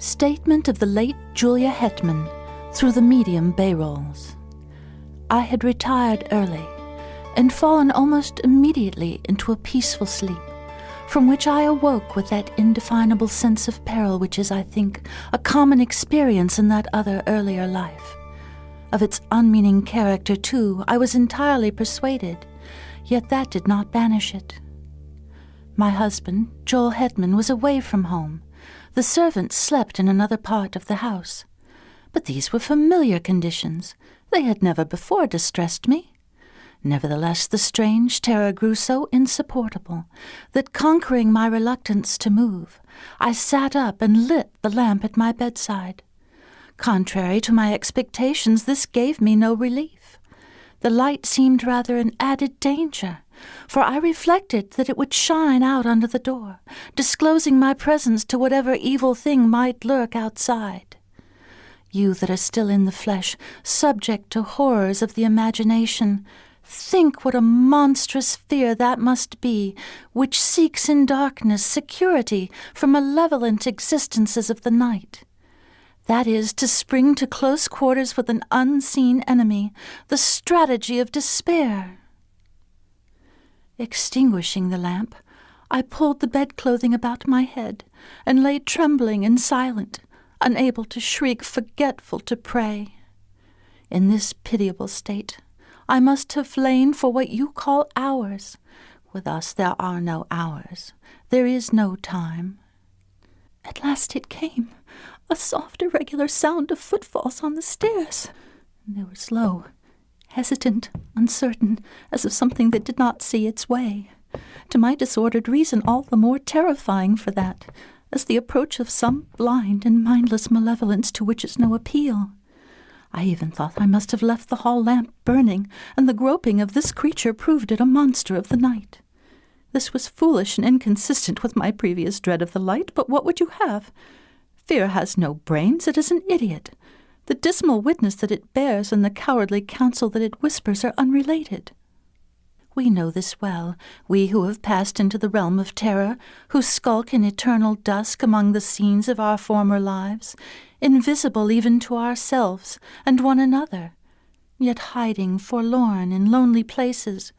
Statement of the late Julia Hetman through the medium Bay Rolls. I had retired early and fallen almost immediately into a peaceful sleep, from which I awoke with that indefinable sense of peril which is, I think, a common experience in that other earlier life. Of its unmeaning character, too, I was entirely persuaded, yet that did not banish it. My husband, Joel Hetman, was away from home. The servants slept in another part of the house. But these were familiar conditions. They had never before distressed me. Nevertheless, the strange terror grew so insupportable that, conquering my reluctance to move, I sat up and lit the lamp at my bedside. Contrary to my expectations, this gave me no relief. The light seemed rather an added danger, for I reflected that it would shine out under the door, disclosing my presence to whatever evil thing might lurk outside. You that are still in the flesh, subject to horrors of the imagination, think what a monstrous fear that must be which seeks in darkness security from malevolent existences of the night. That is, to spring to close quarters with an unseen enemy, the strategy of despair. Extinguishing the lamp, I pulled the bedclothing about my head and lay trembling and silent, unable to shriek, forgetful to pray. In this pitiable state, I must have lain for what you call hours. With us there are no hours. There is no time. At last it came, a soft, irregular sound of footfalls on the stairs. They were slow, hesitant, uncertain, as of something that did not see its way. To my disordered reason, all the more terrifying for that, as the approach of some blind and mindless malevolence to which is no appeal. I even thought I must have left the hall lamp burning, and the groping of this creature proved it a monster of the night. This was foolish and inconsistent with my previous dread of the light, but what would you have? Fear has no brains, it is an idiot. The dismal witness that it bears and the cowardly counsel that it whispers are unrelated. We know this well, we who have passed into the realm of terror, who skulk in eternal dusk among the scenes of our former lives, invisible even to ourselves and one another, yet hiding forlorn in lonely places,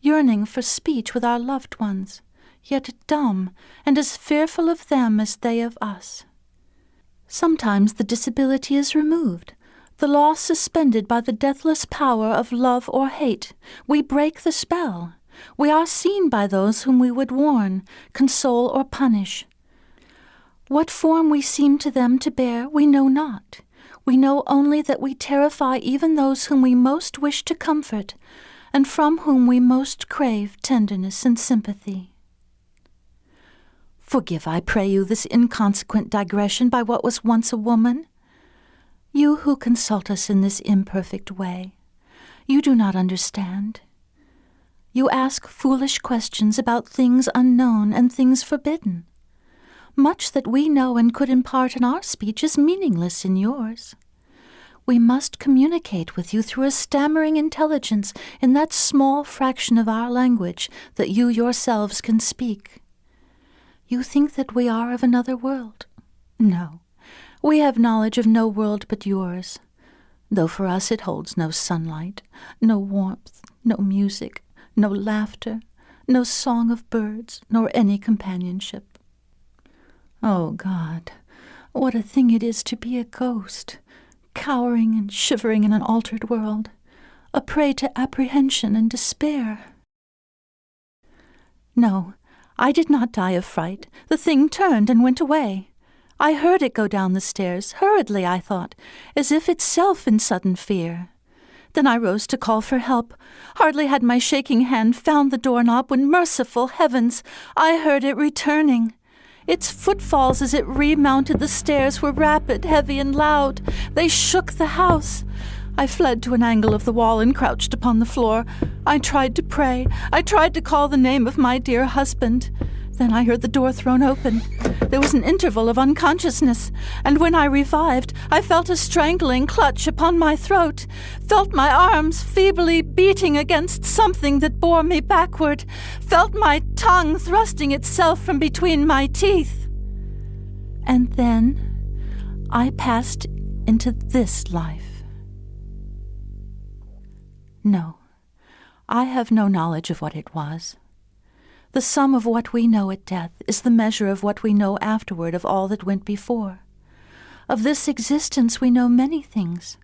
yearning for speech with our loved ones, yet dumb and as fearful of them as they of us. Sometimes the disability is removed, the law suspended by the deathless power of love or hate. We break the spell. We are seen by those whom we would warn, console, or punish. What form we seem to them to bear, we know not. We know only that we terrify even those whom we most wish to comfort, and from whom we most crave tenderness and sympathy. Forgive, I pray you, this inconsequent digression by what was once a woman. You who consult us in this imperfect way, you do not understand. You ask foolish questions about things unknown and things forbidden. Much that we know and could impart in our speech is meaningless in yours. We must communicate with you through a stammering intelligence in that small fraction of our language that you yourselves can speak. You think that we are of another world. No, we have knowledge of no world but yours, though for us it holds no sunlight, no warmth, no music, no laughter, no song of birds, nor any companionship. Oh, God, what a thing it is to be a ghost, cowering and shivering in an altered world, a prey to apprehension and despair. No, I did not die of fright. The thing turned and went away. I heard it go down the stairs, hurriedly, I thought, as if itself in sudden fear. Then I rose to call for help. Hardly had my shaking hand found the doorknob when, merciful heavens, I heard it returning. Its footfalls as it remounted the stairs were rapid, heavy, and loud. They shook the house. I fled to an angle of the wall and crouched upon the floor. I tried to pray. I tried to call the name of my dear husband. Then I heard the door thrown open. There was an interval of unconsciousness, and when I revived, I felt a strangling clutch upon my throat, felt my arms feebly beating against something that bore me backward, felt my tongue thrusting itself from between my teeth. And then, I passed into this life. No, I have no knowledge of what it was. The sum of what we know at death is the measure of what we know afterward of all that went before. Of this existence we know many things,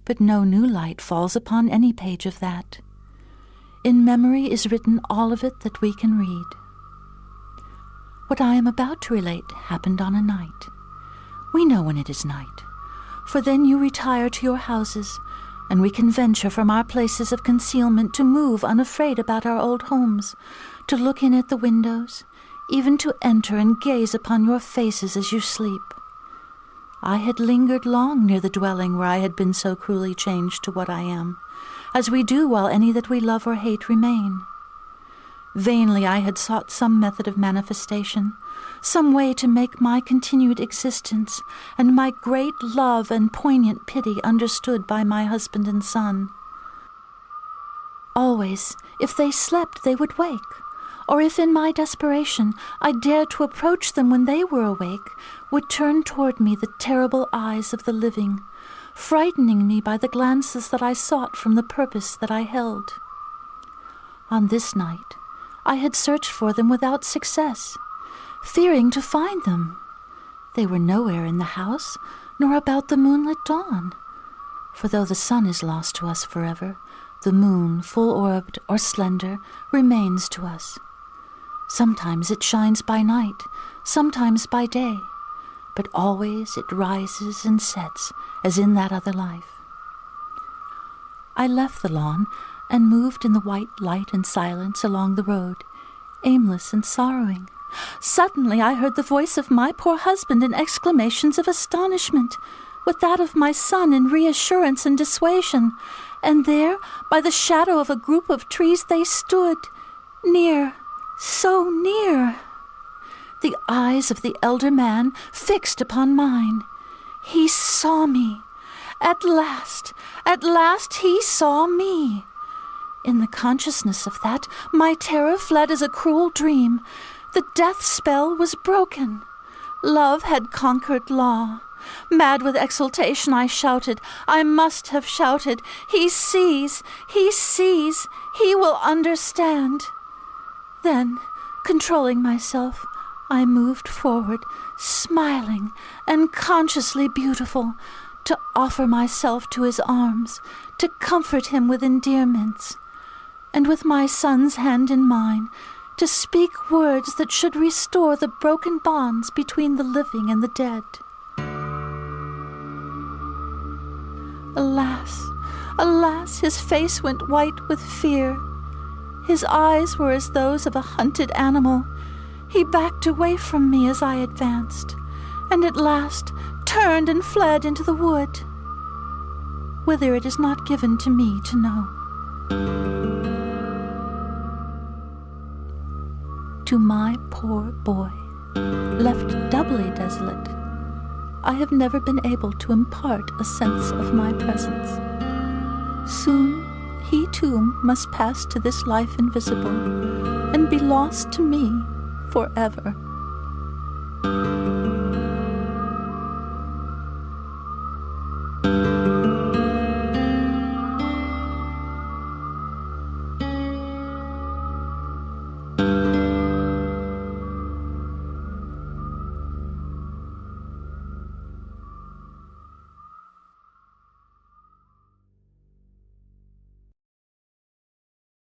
but no new light falls upon any page of that. In memory is written all of it that we can read. What I am about to relate happened on a night. We know when it is night, for then you retire to your houses, and we can venture from our places of concealment to move unafraid about our old homes, to look in at the windows, even to enter and gaze upon your faces as you sleep. I had lingered long near the dwelling where I had been so cruelly changed to what I am, as we do while any that we love or hate remain. Vainly I had sought some method of manifestation, some way to make my continued existence and my great love and poignant pity understood by my husband and son. Always, if they slept, they would wake, or if in my desperation I dared to approach them when they were awake, would turn toward me the terrible eyes of the living, frightening me by the glances that I sought from the purpose that I held. On this night, I had searched for them without success, fearing to find them. They were nowhere in the house, nor about the moonlit dawn. For though the sun is lost to us forever, the moon, full-orbed or slender, remains to us. Sometimes it shines by night, sometimes by day, but always it rises and sets as in that other life. I left the lawn and moved in the white light and silence along the road, aimless and sorrowing. Suddenly I heard the voice of my poor husband in exclamations of astonishment, with that of my son in reassurance and dissuasion, and there, by the shadow of a group of trees, they stood, near, so near. The eyes of the elder man fixed upon mine. He saw me. At last he saw me. In the consciousness of that, my terror fled as a cruel dream. The death spell was broken. Love had conquered law. Mad with exultation, I shouted. I must have shouted. He sees, he will understand. Then, controlling myself, I moved forward, smiling and consciously beautiful, to offer myself to his arms, to comfort him with endearments, and with my son's hand in mine, to speak words that should restore the broken bonds between the living and the dead. Alas, his face went white with fear. His eyes were as those of a hunted animal. He backed away from me as I advanced, and at last turned and fled into the wood, whither it is not given to me to know. To my poor boy, left doubly desolate, I have never been able to impart a sense of my presence. Soon he too must pass to this life invisible, and be lost to me forever.